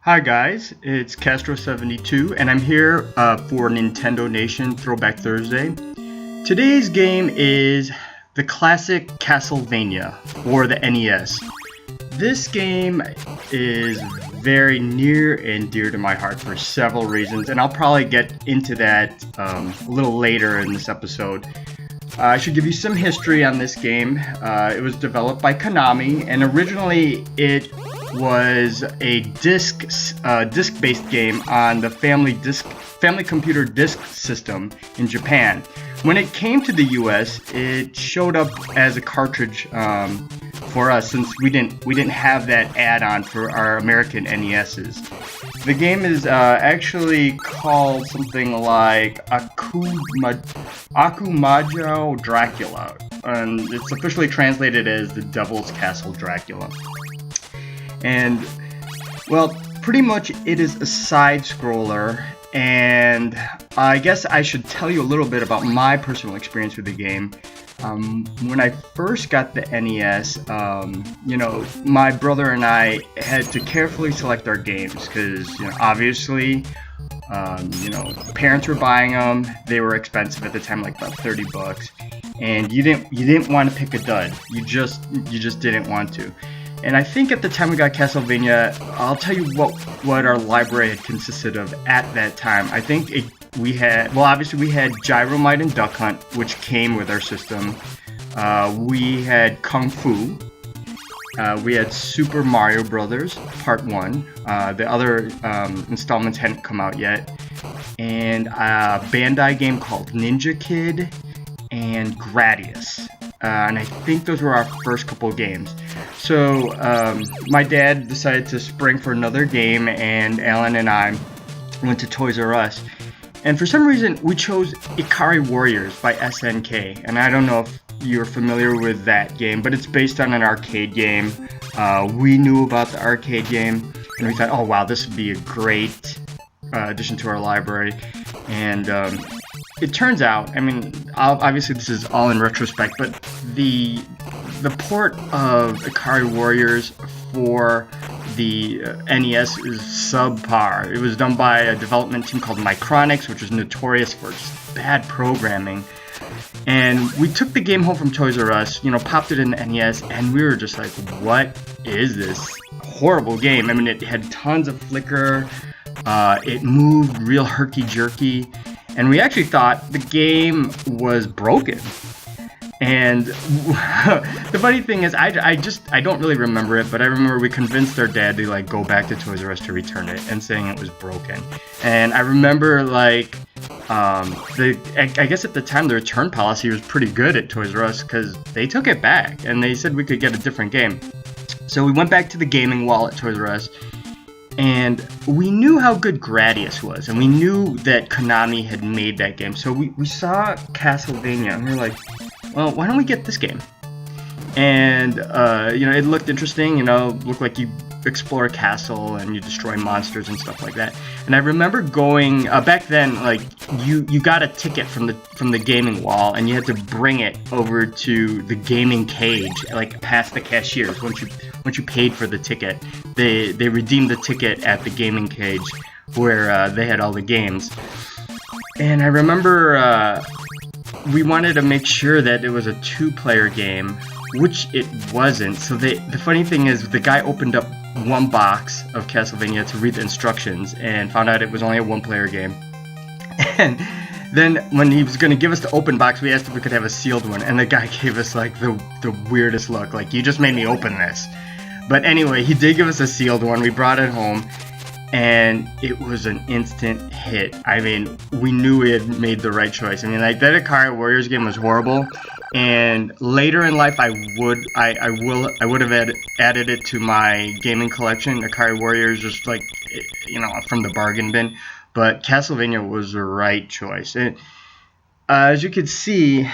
Hi guys, it's Castro72 and I'm here for Nintendo Nation Throwback Thursday. Today's game is the classic Castlevania for the NES. This game is very near and dear to my heart for several reasons, and I'll probably get into that a little later in this episode. I should give you some history on this game. It was developed by and originally it was a disc-based game on the family computer disk system in Japan. When it came to the US, it showed up as a cartridge for us, since we didn't have that add-on for our American NESs. The game is actually called something like Akumajo Dracula, and it's officially translated as the Devil's Castle Dracula. And, well, pretty much it is a side-scroller, and I guess I should tell you a little bit about my personal experience with the game. When I first got the NES, my brother and I had to carefully select our games because, obviously, parents were buying them. They were expensive at the time, like about $30, and you didn't want to pick a dud. You just didn't want to. And I think at the time we got Castlevania, I'll tell you what our library had consisted of at that time. I think we had Gyromite and Duck Hunt, which came with our system. We had Kung Fu. We had Super Mario Brothers Part 1. The other installments hadn't come out yet. And a Bandai game called Ninja Kid and Gradius. And I think those were our first couple of games. So my dad decided to spring for another game, and Alan and I went to Toys R Us. And for some reason, we chose Ikari Warriors by SNK. And I don't know if you're familiar with that game, but it's based on an arcade game. We knew about the arcade game, and we thought, oh wow, this would be a great addition to our library. And it turns out, I mean, obviously this is all in retrospect, but the port of Ikari Warriors for the NES is subpar. It was done by a development team called Micronix, which is notorious for just bad programming. And we took the game home from Toys R Us, popped it in the NES, and we were just like, what is this horrible game? I mean, it had tons of flicker, it moved real herky-jerky, and we actually thought the game was broken. And the funny thing is, I don't really remember it, but I remember we convinced our dad to go back to Toys R Us to return it, and saying it was broken. And I remember I guess at the time the return policy was pretty good at Toys R Us, because they took it back and they said we could get a different game. So we went back to the gaming wall at Toys R Us, and we knew how good Gradius was, and we knew that Konami had made that game. So we saw Castlevania, and we were like, well, why don't we get this game? And, it looked interesting, looked like you explore a castle and you destroy monsters and stuff like that. And I remember going, back then, you got a ticket from the gaming wall, and you had to bring it over to the gaming cage, past the cashiers. Once you paid for the ticket, they redeemed the ticket at the gaming cage where they had all the games. And I remember we wanted to make sure that it was a two-player game, which it wasn't. So the funny thing is, the guy opened up one box of Castlevania to read the instructions and found out it was only a one-player game. And then when he was going to give us the open box, we asked if we could have a sealed one, and the guy gave us the weirdest look, you just made me open this. But anyway, he did give us a sealed one. We brought it home, and it was an instant hit. I mean, we knew we had made the right choice. I mean, that Ikari Warriors game was horrible, and later in life I would have added it to my gaming collection. Ikari Warriors, just from the bargain bin. But Castlevania was the right choice. And, as you can see,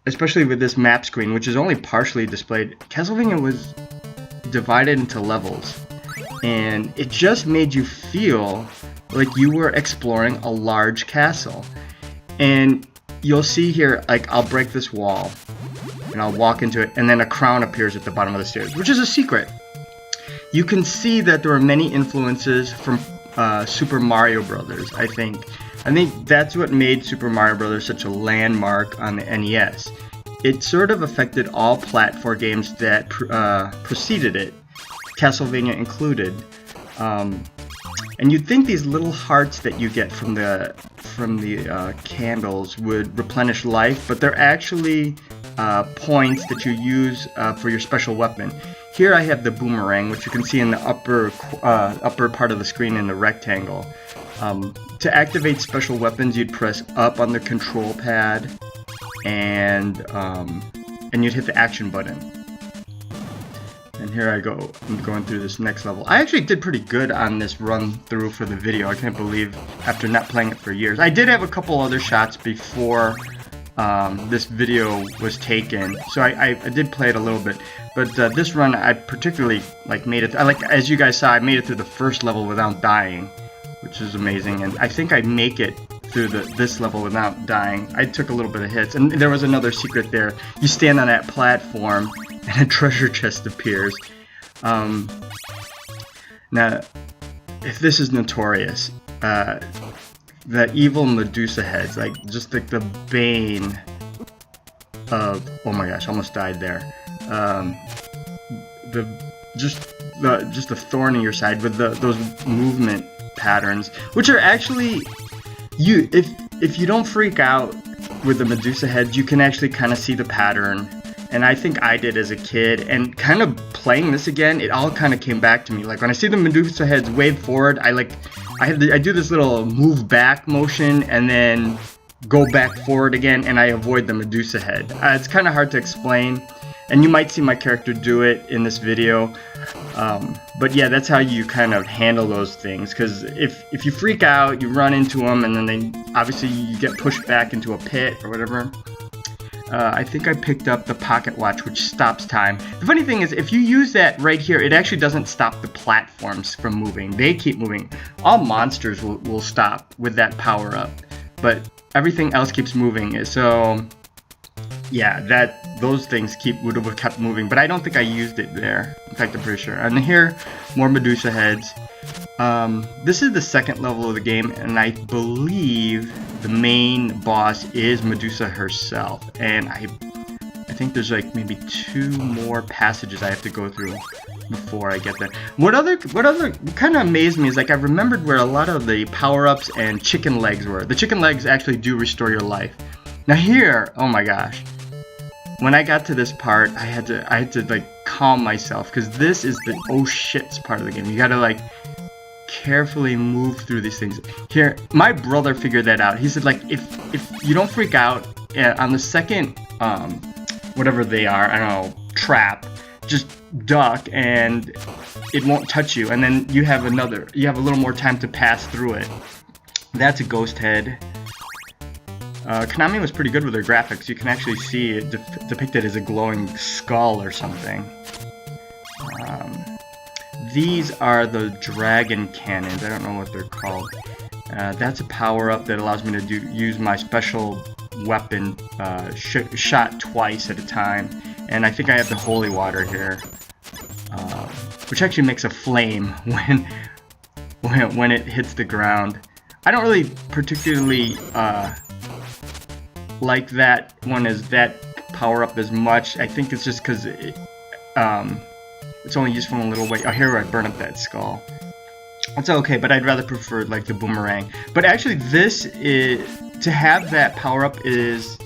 especially with this map screen, which is only partially displayed, Castlevania was divided into levels. And it just made you feel like you were exploring a large castle. And you'll see here, I'll break this wall, and I'll walk into it, and then a crown appears at the bottom of the stairs, which is a secret. you can see that there are many influences from Super Mario Brothers. I think that's what made Super Mario Brothers such a landmark on the NES. It sort of affected all platform games that preceded it, Castlevania included. And you'd think these little hearts that you get from the candles would replenish life, but they're actually points that you use for your special weapon. Here I have the boomerang, which you can see in the upper part of the screen in the rectangle. To activate special weapons, you'd press up on the control pad, and you'd hit the action button. And here I go, I'm going through this next level. I actually did pretty good on this run through for the video. I can't believe, after not playing it for years. I did have a couple other shots before this video was taken, so I did play it a little bit. But this run, I particularly made it. As you guys saw, I made it through the first level without dying, which is amazing. And I think I make it through this level without dying. I took a little bit of hits, and there was another secret there. You stand on that platform, and a treasure chest appears. Now, if this is notorious, the evil Medusa heads, just like the bane of, oh my gosh, almost died there. Just the thorn in your side with those movement patterns, which are actually, if you don't freak out with the Medusa heads, you can actually kind of see the pattern. And I think I did as a kid, and kind of playing this again, it all kind of came back to me. Like when I see the Medusa heads wave forward, I do this little move back motion and then go back forward again, and I avoid the Medusa head. It's kind of hard to explain, and you might see my character do it in this video. But yeah, that's how you kind of handle those things, because if you freak out, you run into them, and then obviously you get pushed back into a pit or whatever. I think I picked up the pocket watch, which stops time. The funny thing is, if you use that right here, it actually doesn't stop the platforms from moving. They keep moving. All monsters will stop with that power up, but everything else keeps moving. So yeah, those things would have kept moving, but I don't think I used it there. In fact, I'm pretty sure. And here, more Medusa heads. This is the second level of the game, and I believe the main boss is Medusa herself. And I think there's maybe 2 more passages I have to go through before I get there. What kind of amazed me is I remembered where a lot of the power-ups and chicken legs were. The chicken legs actually do restore your life. Now here, oh my gosh. When I got to this part, I had to calm myself, because this is the oh shits part of the game. You gotta carefully move through these things. Here, my brother figured that out. He said if you don't freak out on the second whatever they are, I don't know, trap, just duck and it won't touch you, and then you have a little more time to pass through it. That's a ghost head. Konami was pretty good with their graphics. You can actually see it depicted as a glowing skull or something. These are the dragon cannons. I don't know what they're called. That's a power-up that allows me to use my special weapon shot twice at a time. And I think I have the holy water here, which actually makes a flame when it hits the ground. I don't really particularly like that one as that power-up as much. I think it's just because it's only used from a little way. Oh, here I burn up that skull. It's okay, but I'd rather prefer the boomerang. But actually, this is to have that power up is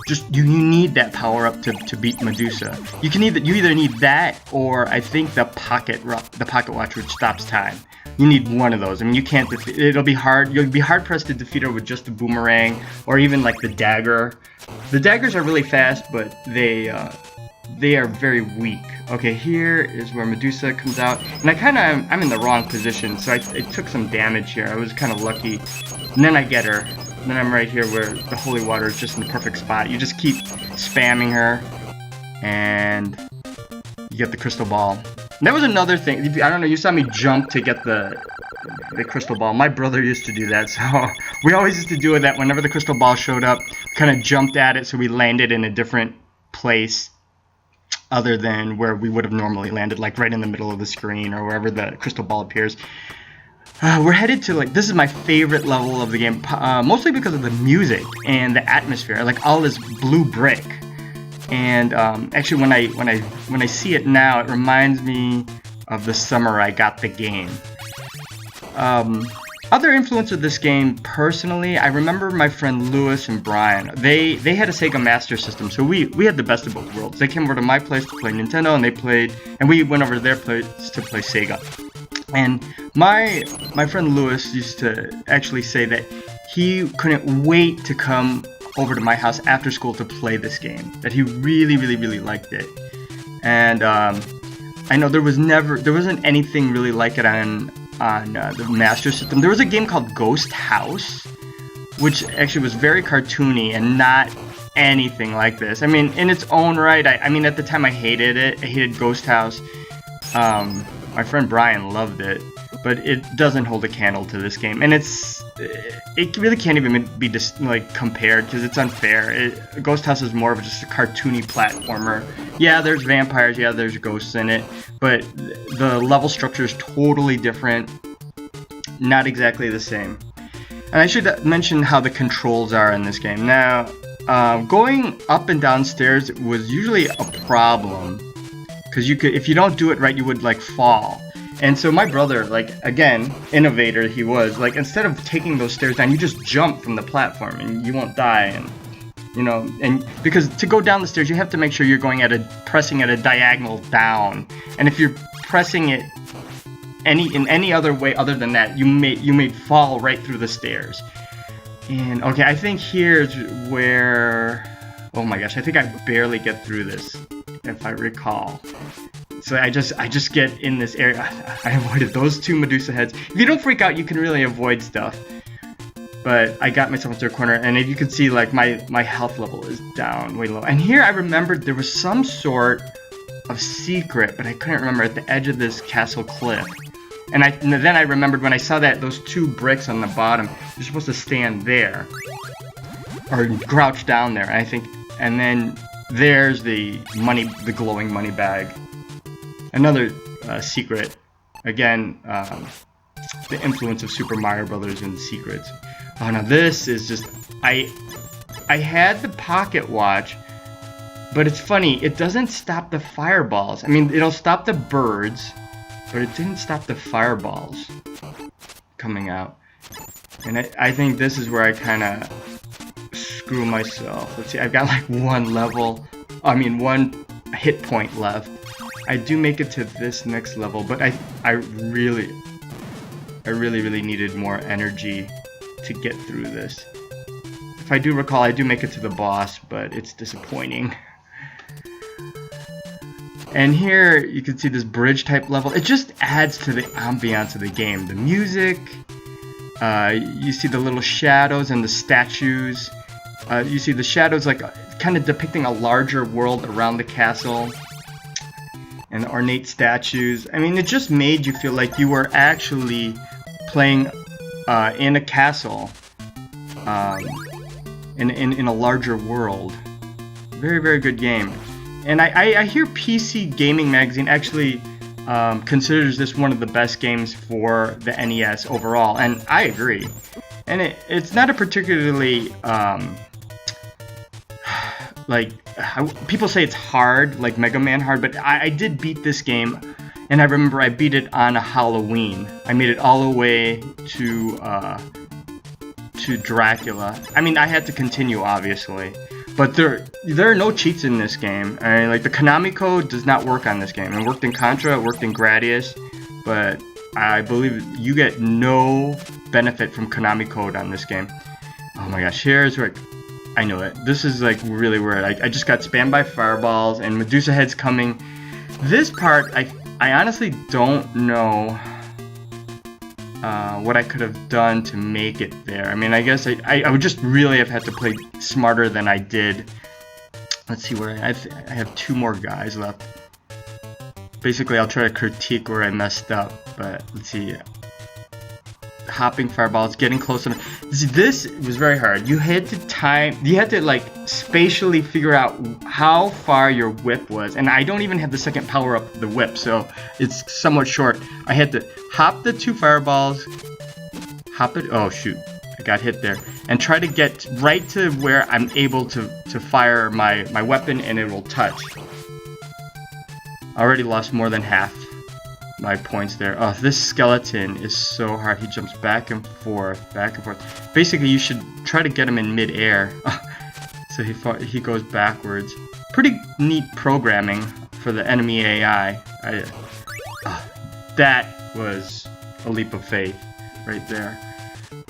just you need that power up to beat Medusa. You either need that, or I think the pocket watch, which stops time. You need one of those. I mean, you can't defeat. It'll be hard. You'll be hard pressed to defeat her with just the boomerang, or even the dagger. The daggers are really fast, but they are very weak. Okay, here is where Medusa comes out, and I'm in the wrong position, so I took some damage here. I was kind of lucky, and then I get her. And then I'm right here where the holy water is just in the perfect spot. You just keep spamming her, and you get the crystal ball. And that was another thing. I don't know. You saw me jump to get the crystal ball. My brother used to do that, so we always used to do that whenever the crystal ball showed up. Kind of jumped at it, so we landed in a different place. other than where we would have normally landed, like right in the middle of the screen or wherever the crystal ball appears. We're headed to, like, this is my favorite level of the game, mostly because of the music and the atmosphere, like all this blue brick. And actually, when I see it now, it reminds me of the summer I got the game. Other influence of this game, personally, I remember my friend Lewis and Brian. They had a Sega Master System, so we had the best of both worlds. They came over to my place to play Nintendo, and we went over to their place to play Sega. And my friend Lewis used to actually say that he couldn't wait to come over to my house after school to play this game. That he really, really, really liked it. And I know there wasn't anything really like it on the Master System. There was a game called Ghost House, which actually was very cartoony and not anything like this. I mean, in its own right, I mean, at the time I hated it. I hated Ghost House. My friend Brian loved it, but it doesn't hold a candle to this game, and it really can't even be compared, because it's unfair. Ghost House is more of just a cartoony platformer. Yeah, there's vampires, yeah, there's ghosts in it, but the level structure is totally different, not exactly the same. And I should mention how the controls are in this game. Now, going up and down stairs was usually a problem, because if you don't do it right, you would like fall. And so my brother, like, again, innovator he was, like, instead of taking those stairs down, you just jump from the platform and you won't die. And you know, and because to go down the stairs, you have to make sure you're pressing at a diagonal down. And if you're pressing it in any other way other than that, you may fall right through the stairs. And okay, I think here's where, oh my gosh, I think I barely get through this, if I recall. So I just get in this area. I avoided those two Medusa heads. If you don't freak out, you can really avoid stuff. But I got myself into a corner, and if you can see, like, my health level is down way low. And here I remembered there was some sort of secret, but I couldn't remember, at the edge of this castle cliff. And then I remembered when I saw those two bricks on the bottom, you're supposed to stand there, or crouch down there. And then there's the glowing money bag. Another secret. Again, the influence of Super Mario Brothers and secrets. Oh no, this is just, I had the pocket watch, but it's funny, it doesn't stop the fireballs. I mean, it'll stop the birds, but it didn't stop the fireballs coming out. And I think this is where I kind of screw myself. Let's see, I've got like one hit point left. I do make it to this next level, but I really needed more energy to get through this. If I do recall, I do make it to the boss, but it's disappointing. And here you can see this bridge type level. It just adds to the ambiance of the game. The music, you see the little shadows and the statues. You see the shadows like kind of depicting a larger world around the castle. And the ornate statues. I mean, it just made you feel like you were actually playing in a castle, in a larger world. Very, very good game. And I hear PC Gaming Magazine actually considers this one of the best games for the NES overall, and I agree. And it's not a particularly people say it's hard, like Mega Man hard, but I did beat this game, and I remember I beat it on a Halloween. I made it all the way to Dracula. I mean, I had to continue, obviously, but there are no cheats in this game. I mean, like, the Konami code does not work on this game. It worked in Contra, it worked in Gradius, but I believe you get no benefit from Konami code on this game. Oh my gosh, here's where I know it. This is like really weird. I just got spammed by fireballs and Medusa heads coming. This part, I honestly don't know what I could have done to make it there. I mean, I guess I would just really have had to play smarter than I did. Let's see where I have two more guys left. Basically, I'll try to critique where I messed up, but let's see. hopping fireballs, getting close enough. This was very hard. You had to like spatially figure out how far your whip was, and I don't even have the second power up the whip, so it's somewhat short. I had to hop the 2 fireballs, hop it. Oh shoot, I got hit there, and try to get right to where I'm able to fire my weapon, and it will touch. I already lost more than half my points there. Oh, this skeleton is so hard. He jumps back and forth, back and forth. Basically, you should try to get him in mid-air. So he goes backwards. Pretty neat programming for the enemy AI. That was a leap of faith right there.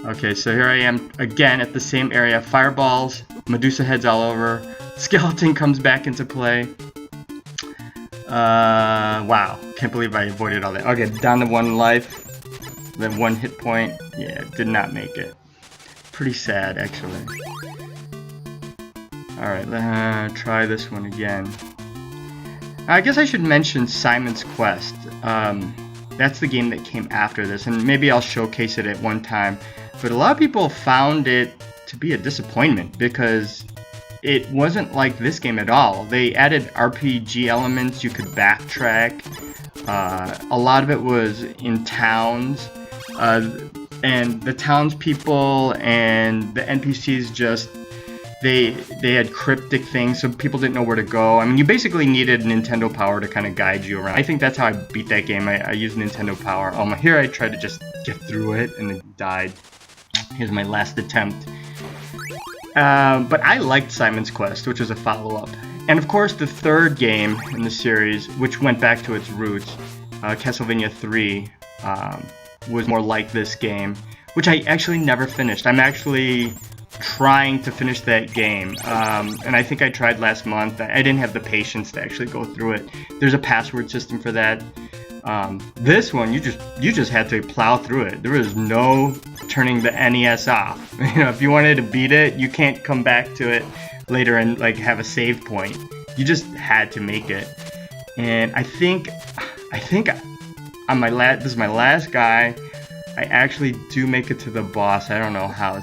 Okay, so here I am again at the same area. Fireballs, Medusa heads all over. Skeleton comes back into play. Wow, can't believe I avoided all that. Okay, down to 1 life, then 1 hit point. Yeah, did not make it. Pretty sad, actually. Alright, let's try this one again. I guess I should mention Simon's Quest. That's the game that came after this, and maybe I'll showcase it at one time. But a lot of people found it to be a disappointment because it wasn't like this game at all. They added RPG elements, you could backtrack. A lot of it was in towns, and the townspeople and the NPCs just, they had cryptic things, so people didn't know where to go. I mean, you basically needed Nintendo Power to kind of guide you around. I think that's how I beat that game. I used Nintendo Power. Here I tried to just get through it, and it died. Here's my last attempt. But I liked Simon's Quest, which was a follow-up. And of course, the 3rd game in the series, which went back to its roots, Castlevania 3, was more like this game, which I actually never finished. I'm actually trying to finish that game, and I think I tried last month. I didn't have the patience to actually go through it. There's a password system for that. This one, you just had to plow through it. There was no turning the NES off. You know, if you wanted to beat it, you can't come back to it later and like have a save point. You just had to make it. And I think on this is my last guy. I actually do make it to the boss. I don't know how.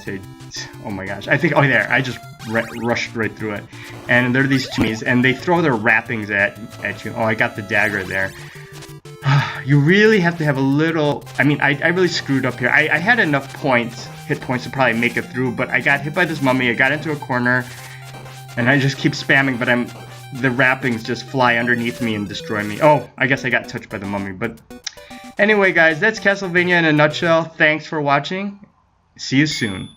Oh my gosh. I think, oh there, I just rushed right through it. And there are these enemies, and they throw their wrappings at you. Oh, I got the dagger there. You really have to have a little, I mean, I really screwed up here. I had enough hit points to probably make it through, but I got hit by this mummy, I got into a corner, and I just keep spamming, but the wrappings just fly underneath me and destroy me. Oh, I guess I got touched by the mummy, but anyway guys, that's Castlevania in a nutshell. Thanks for watching. See you soon.